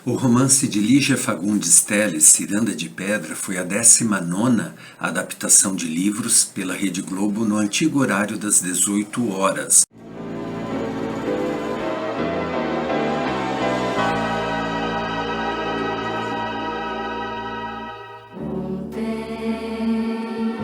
O romance de Lígia Fagundes Telles, Ciranda de Pedra, foi a 19ª adaptação de livros pela Rede Globo no antigo horário das 18 horas. Ontem,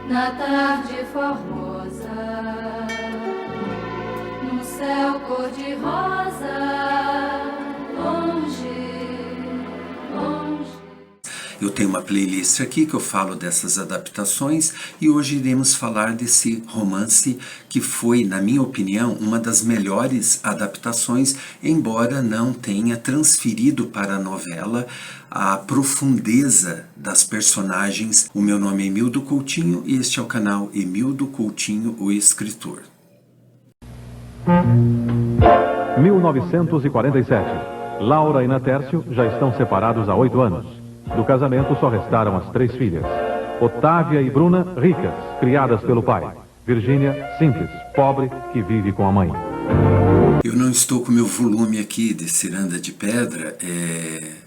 na tarde formosa, no céu cor-de-rosa, Eu tenho uma playlist aqui que eu falo dessas adaptações e hoje iremos falar desse romance que foi, na minha opinião, uma das melhores adaptações, embora não tenha transferido para a novela a profundeza das personagens. O meu nome é Emildo Coutinho e este é o canal Emildo Coutinho, o escritor. 1947. Laura e Natércio já estão separados há 8 anos. Do casamento só restaram as 3 filhas. Otávia e Bruna, ricas, criadas pelo pai. Virgínia, simples, pobre, que vive com a mãe. Eu não estou com meu volume aqui de Ciranda de Pedra.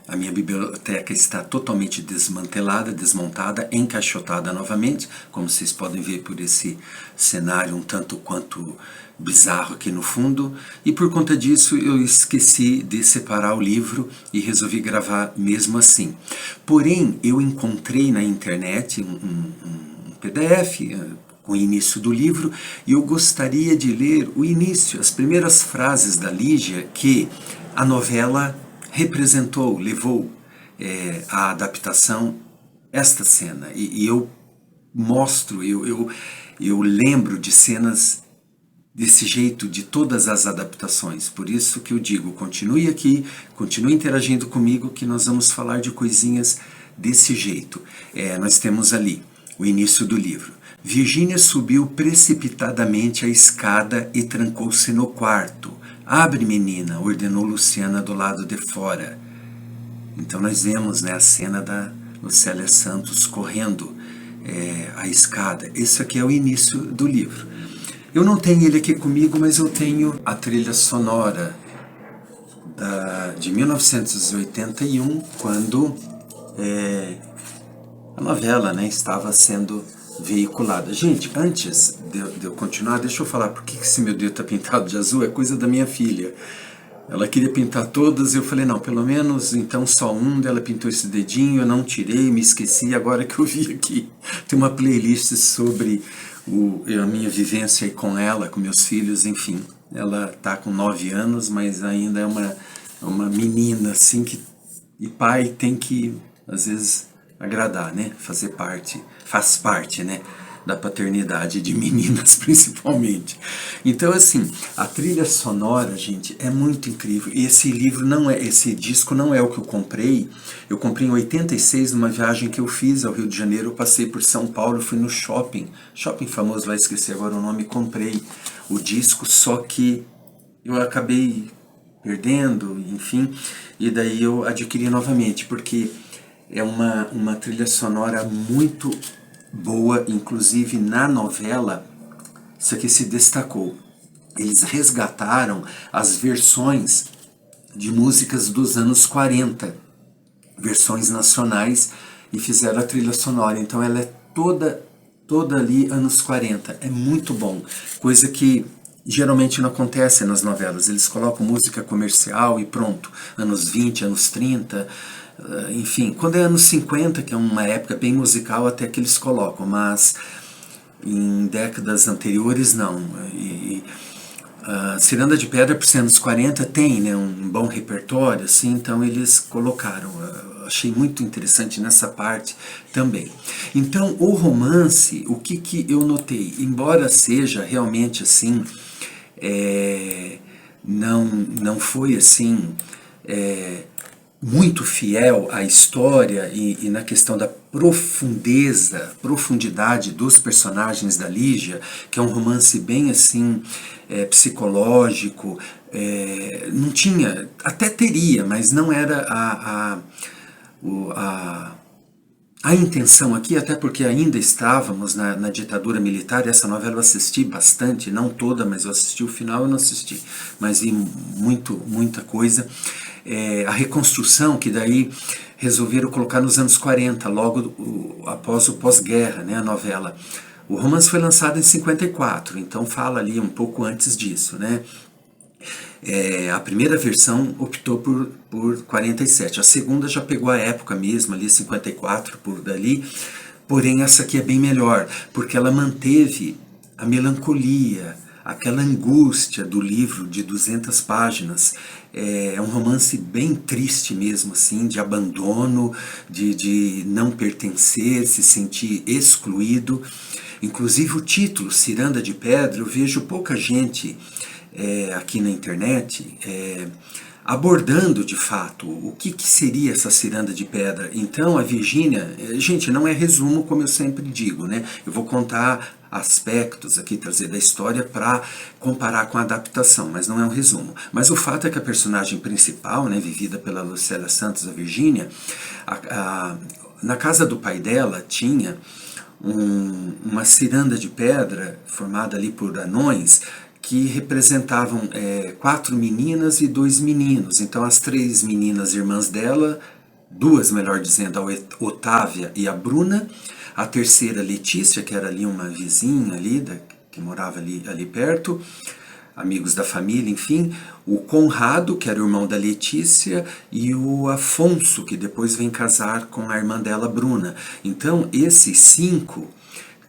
A minha biblioteca está totalmente desmantelada, desmontada, encaixotada novamente, como vocês podem ver por esse cenário um tanto quanto bizarro aqui no fundo, e por conta disso eu esqueci de separar o livro e resolvi gravar mesmo assim. Porém, eu encontrei na internet um PDF com o início do livro, e eu gostaria de ler o início, as primeiras frases da Lígia que a novela representou, levou à adaptação esta cena. E eu mostro, eu lembro de cenas desse jeito de todas as adaptações. Por isso que eu digo, continue aqui, continue interagindo comigo, que nós vamos falar de coisinhas desse jeito. Nós temos ali o início do livro. Virgínia subiu precipitadamente a escada e trancou-se no quarto. Abre, menina, ordenou Luciana do lado de fora. Então nós vemos, né, a cena da Lucélia Santos correndo a escada. Esse aqui é o início do livro. Eu não tenho ele aqui comigo, mas eu tenho a trilha sonora de 1981, quando a novela, né, estava sendo veiculada. Gente, antes de eu continuar, deixa eu falar por que esse meu dedo está pintado de azul. É coisa da minha filha. Ela queria pintar todas, eu falei, não, pelo menos então só um. Ela pintou esse dedinho, eu não tirei, me esqueci, agora que eu vi aqui. Tem uma playlist sobre a minha vivência com ela, com meus filhos, enfim. Ela está com 9 anos, mas ainda é uma menina, assim, e pai tem que, às vezes, agradar, né? Faz parte, né? Da paternidade de meninas, principalmente. Então, assim, a trilha sonora, gente, é muito incrível. E esse disco não é o que eu comprei. Eu comprei em 86, numa viagem que eu fiz ao Rio de Janeiro. Eu passei por São Paulo, fui no shopping famoso, vai esquecer agora o nome, comprei o disco, só que eu acabei perdendo, enfim, e daí eu adquiri novamente, porque é uma trilha sonora muito boa, inclusive na novela, isso aqui se destacou. Eles resgataram as versões de músicas dos anos 40, versões nacionais, e fizeram a trilha sonora. Então ela é toda ali anos 40. É muito bom, coisa que geralmente não acontece nas novelas. Eles colocam música comercial e pronto, anos 20, anos 30, enfim, quando é anos 50, que é uma época bem musical, até que eles colocam, mas em décadas anteriores não. Ciranda de Pedra, por ser anos 40, tem, né, um bom repertório, assim, então eles colocaram. Achei muito interessante nessa parte também. Então, o romance, o que eu notei, embora seja realmente assim, não foi assim muito fiel à história e na questão da profundidade dos personagens da Lígia, que é um romance bem assim psicológico. Não tinha, até teria, mas não era a intenção aqui, até porque ainda estávamos na ditadura militar. Essa novela eu assisti bastante, não toda, mas eu assisti o final, eu não assisti, mas vi muita coisa. a reconstrução, que daí resolveram colocar nos anos 40, logo após o pós-guerra, né, a novela. O romance foi lançado em 54, então fala ali um pouco antes disso, né? A primeira versão optou por 47, a segunda já pegou a época mesmo, ali 54, por dali, porém essa aqui é bem melhor, porque ela manteve a melancolia, aquela angústia do livro de 200 páginas. É um romance bem triste mesmo, assim, de abandono, de não pertencer, se sentir excluído. Inclusive o título, Ciranda de Pedra, eu vejo pouca gente aqui na internet abordando de fato o que seria essa ciranda de pedra. Então a Virgínia, gente, não é resumo, como eu sempre digo, né? Eu vou contar aspectos aqui, trazer da história para comparar com a adaptação, mas não é um resumo. Mas o fato é que a personagem principal, né, vivida pela Lucélia Santos, a Virgínia, na casa do pai dela tinha uma ciranda de pedra formada ali por anões, que representavam 4 meninas e 2 meninos. Então as 3 meninas irmãs dela, 2, melhor dizendo, a Otávia e a Bruna, a terceira, Letícia, que era ali uma vizinha ali, que morava ali perto, amigos da família, enfim, o Conrado, que era o irmão da Letícia, e o Afonso, que depois vem casar com a irmã dela, Bruna. Então esses 5,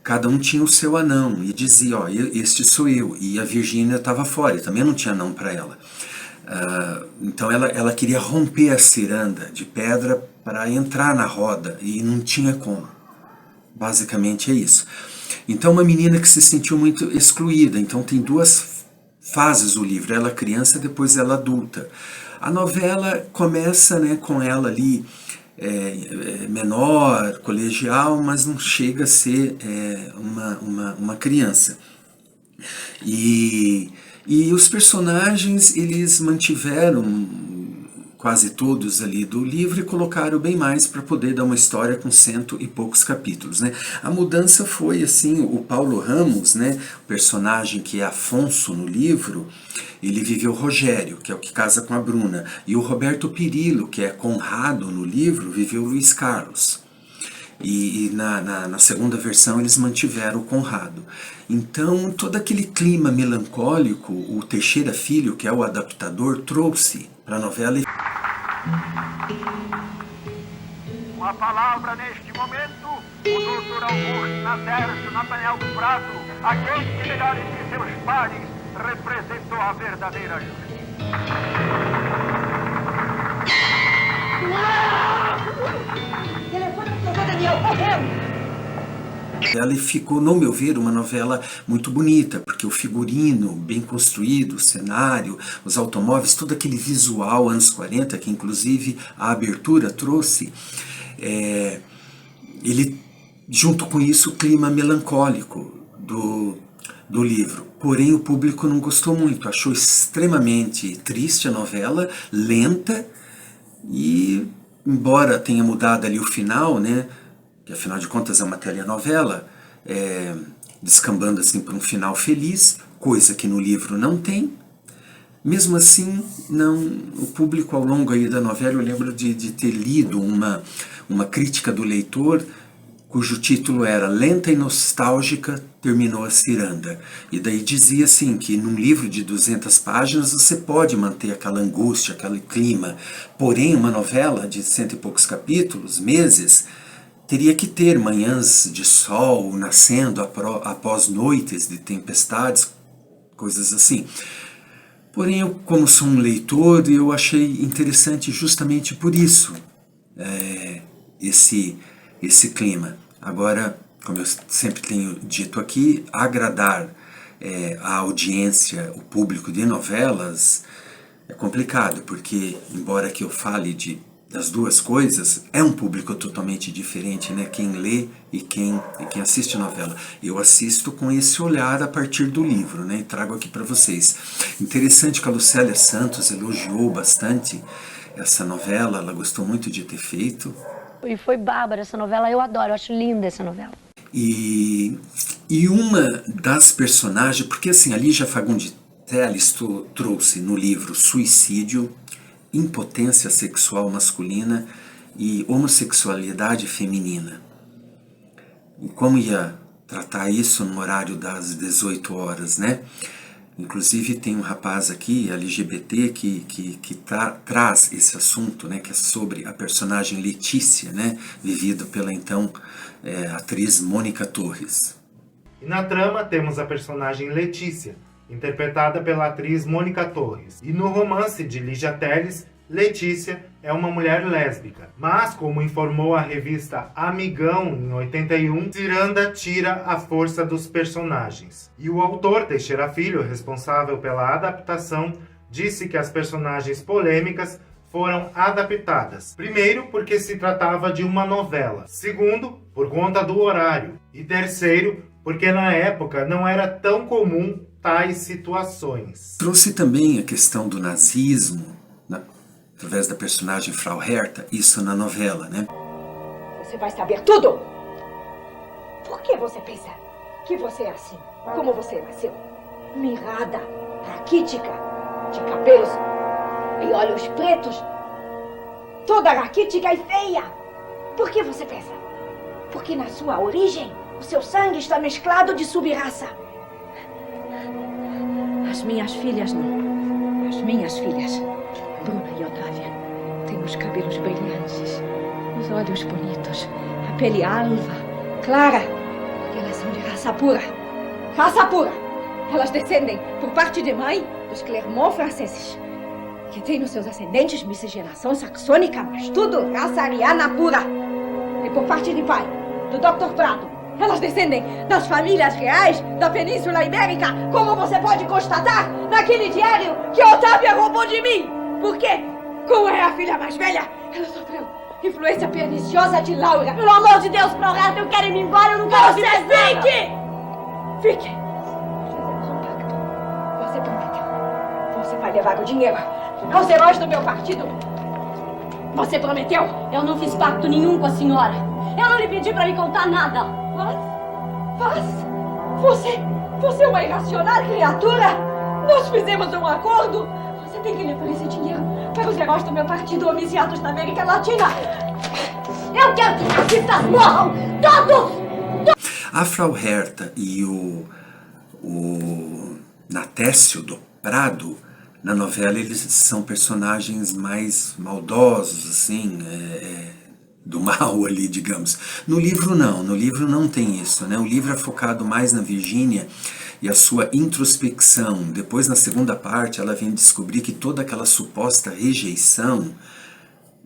cada um tinha o seu anão e dizia, ó, este sou eu. E a Virgínia estava fora, e também não tinha anão para ela. Então ela queria romper a ciranda de pedra para entrar na roda, e não tinha como. Basicamente é isso. Então uma menina que se sentiu muito excluída. Então tem 2 fases o livro, ela criança, depois ela adulta. A novela começa, né, com ela ali, menor, colegial, mas não chega a ser uma criança. E os personagens, eles mantiveram quase todos ali do livro e colocaram bem mais para poder dar uma história com 100 e poucos capítulos, né? A mudança foi assim, o Paulo Ramos, né, o personagem que é Afonso no livro, ele viveu Rogério, que é o que casa com a Bruna, e o Roberto Pirillo, que é Conrado no livro, viveu Luiz Carlos. E na segunda versão eles mantiveram o Conrado. Então todo aquele clima melancólico, o Teixeira Filho, que é o adaptador, trouxe para a novela. Com a palavra neste momento, o doutor Augusto Natércio Nathaniel do Prado, aquele que melhor entre seus pares representou a verdadeira justiça. Telefone pro doutor Daniel, correndo! Ela ficou, no meu ver, uma novela muito bonita, porque o figurino bem construído, o cenário, os automóveis, todo aquele visual anos 40, que inclusive a abertura trouxe, ele, junto com isso, o clima melancólico do livro. Porém, o público não gostou muito, achou extremamente triste a novela, lenta, e embora tenha mudado ali o final, né, que afinal de contas é uma telenovela, descambando assim para um final feliz, coisa que no livro não tem. Mesmo assim, o público ao longo aí da novela, eu lembro de ter lido uma crítica do leitor, cujo título era Lenta e Nostálgica, Terminou a Ciranda. E daí dizia assim, que num livro de 200 páginas você pode manter aquela angústia, aquele clima, porém uma novela de 100 e poucos capítulos, meses, teria que ter manhãs de sol nascendo após noites de tempestades, coisas assim. Porém, eu, como sou um leitor, eu achei interessante justamente por isso, esse clima. Agora, como eu sempre tenho dito aqui, agradar a audiência, o público de novelas, é complicado, porque, embora que eu fale das duas coisas, é um público totalmente diferente, né? Quem lê e quem assiste novela. Eu assisto com esse olhar a partir do livro, né? E trago aqui para vocês. Interessante que a Lucélia Santos elogiou bastante essa novela, ela gostou muito de ter feito. E foi bárbara essa novela, eu adoro, eu acho linda essa novela. E uma das personagens, porque assim, a Lígia Fagundes Telles trouxe no livro Suicídio, impotência sexual masculina e homossexualidade feminina. E como ia tratar isso no horário das 18 horas, né? Inclusive tem um rapaz aqui, LGBT, que traz esse assunto, né? Que é sobre a personagem Letícia, né? Vivida pela então atriz Mônica Torres. E na trama temos a personagem Letícia, interpretada pela atriz Mônica Torres. E no romance de Ligia Teles, Letícia é uma mulher lésbica. Mas, como informou a revista Amigão em 81, Ciranda tira a força dos personagens. E o autor, Teixeira Filho, responsável pela adaptação, disse que as personagens polêmicas foram adaptadas. Primeiro, porque se tratava de uma novela. Segundo, por conta do horário. E terceiro, porque na época não era tão comum tais situações. Trouxe também a questão do nazismo, através da personagem Frau Herta, isso na novela, né? Você vai saber tudo! Por que você pensa que você é assim? Como você nasceu? Mirrada, raquítica, de cabelos e olhos pretos, toda raquítica e feia! Por que você pensa? Porque na sua origem, o seu sangue está mesclado de subraça. As minhas filhas não. As minhas filhas, Bruna e Otávia, têm os cabelos brilhantes, os olhos bonitos, a pele alva, clara, porque elas são de raça pura. Raça pura! Elas descendem, por parte de mãe, dos Clermont franceses, que têm nos seus ascendentes miscigenação saxônica, mas tudo raça ariana pura. E por parte de pai, do Dr. Prado, elas descendem das famílias reais da Península Ibérica, como você pode constatar naquele diário que Otávia roubou de mim. Porque, como é a filha mais velha, ela sofreu influência perniciosa de Laura. Pelo amor de Deus, Floresta, eu quero ir embora, eu não quero ser fique! Fique! Nós fizemos um pacto. Você prometeu. Você vai levar o dinheiro aos heróis do meu partido. Você prometeu? Eu não fiz pacto nenhum com a senhora. Eu não lhe pedi pra me contar nada. Mas você é uma irracional criatura. Nós fizemos um acordo. Você tem que levar esse dinheiro para os heróis do meu partido homicidados na América Latina. Eu quero que os racistas morram, todos! A Frau Herta e o Natécio do Prado, na novela, eles são personagens mais maldosos, assim, do mal ali, digamos. No livro não tem isso, né? O livro é focado mais na Virgínia e a sua introspecção. Depois, na segunda parte, ela vem descobrir que toda aquela suposta rejeição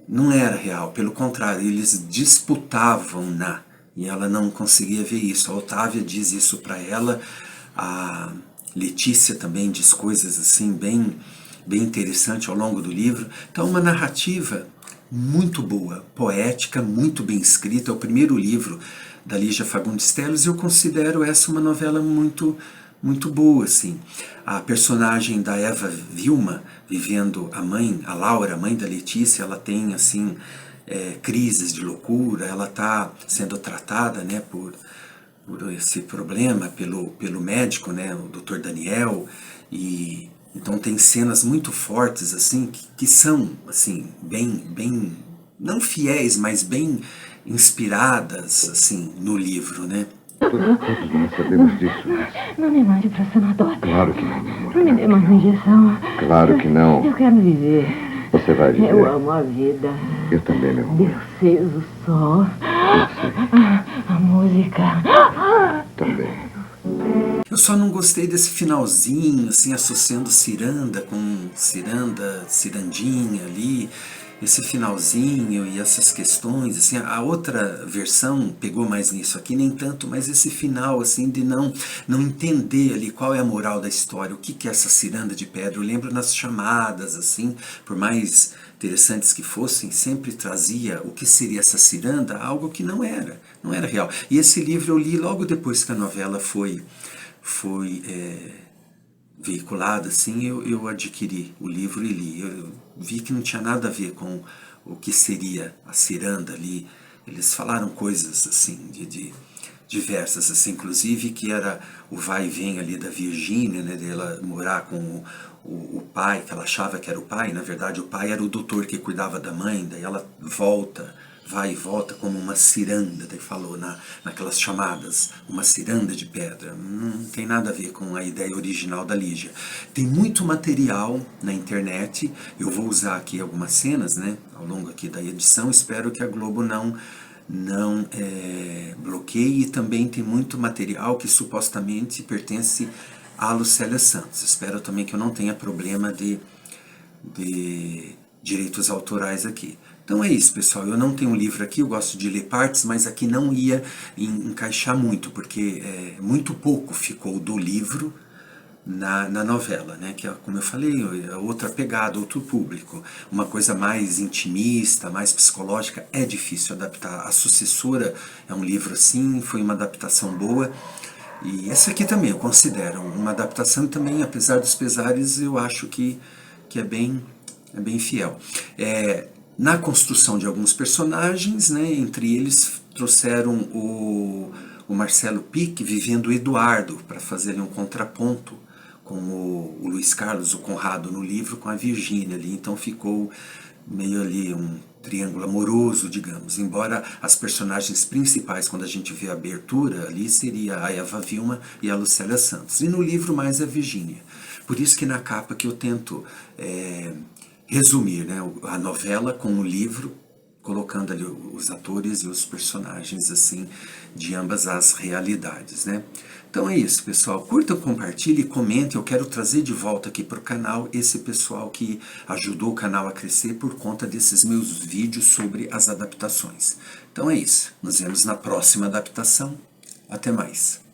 não era real, pelo contrário, eles disputavam-na, e ela não conseguia ver isso. A Otávia diz isso para ela, a Letícia também diz coisas assim bem interessantes ao longo do livro. Então, uma narrativa muito boa, poética, muito bem escrita. É o primeiro livro da Lígia Fagundes Telles, e eu considero essa uma novela muito boa, assim. A personagem da Eva Vilma, vivendo a Laura, a mãe da Letícia, ela tem, assim, crises de loucura, ela está sendo tratada, né, por esse problema pelo médico, né, o Dr. Daniel, e então tem cenas muito fortes, assim, que são, assim, bem, não fiéis, mas bem inspiradas, assim, no livro, né? Todos nós sabemos disso. Não me mande para sanatório. Claro que não, meu amor. Não me dê mais uma injeção. Claro que não. Eu quero viver. Você vai viver. Eu amo a vida. Eu também, meu amor. Eu sei o sol. A música. Também. Eu só não gostei desse finalzinho, assim, associando Ciranda com Cirandinha ali, esse finalzinho e essas questões, assim, a outra versão pegou mais nisso aqui, nem tanto, mas esse final, assim, de não entender ali qual é a moral da história, o que é essa ciranda de pedra. Eu lembro nas chamadas, assim, por mais interessantes que fossem, sempre trazia o que seria essa ciranda, algo que não era real. E esse livro eu li logo depois que a novela foi veiculada, assim, eu adquiri o livro e li. Eu vi que não tinha nada a ver com o que seria a ciranda ali. Eles falaram coisas, assim, de diversas, assim, inclusive que era o vai e vem ali da Virgínia, né, dela morar com o pai, que ela achava que era o pai, na verdade o pai era o doutor que cuidava da mãe, daí ela vai e volta como uma ciranda, daí falou naquelas chamadas, uma ciranda de pedra. Não tem nada a ver com a ideia original da Lígia. Tem muito material na internet, eu vou usar aqui algumas cenas, né, ao longo aqui da edição, espero que a Globo não bloqueie. E também tem muito material que supostamente pertence a Lucélia Santos. Espero também que eu não tenha problema de direitos autorais aqui. Então é isso, pessoal. Eu não tenho um livro aqui, eu gosto de ler partes, mas aqui não ia encaixar muito, porque muito pouco ficou do livro na novela, né? Que é, como eu falei, outra pegada, outro público, uma coisa mais intimista, mais psicológica, é difícil adaptar. A Sucessora é um livro assim, foi uma adaptação boa, e esse aqui também eu considero uma adaptação também, apesar dos pesares, eu acho que é bem fiel. Na construção de alguns personagens, né, entre eles trouxeram o Marcelo Pique vivendo o Eduardo, para fazer ali um contraponto com o Luiz Carlos, o Conrado no livro, com a Virgínia ali. Então ficou meio ali um triângulo amoroso, digamos. Embora as personagens principais, quando a gente vê a abertura ali, seria a Eva Vilma e a Lucélia Santos. E no livro mais a Virgínia. Por isso que na capa que eu tento resumir, né, a novela com o livro, colocando ali os atores e os personagens assim de ambas as realidades, né? Então é isso, pessoal. Curta, compartilhe, comente. Eu quero trazer de volta aqui para o canal esse pessoal que ajudou o canal a crescer por conta desses meus vídeos sobre as adaptações. Então é isso. Nos vemos na próxima adaptação. Até mais.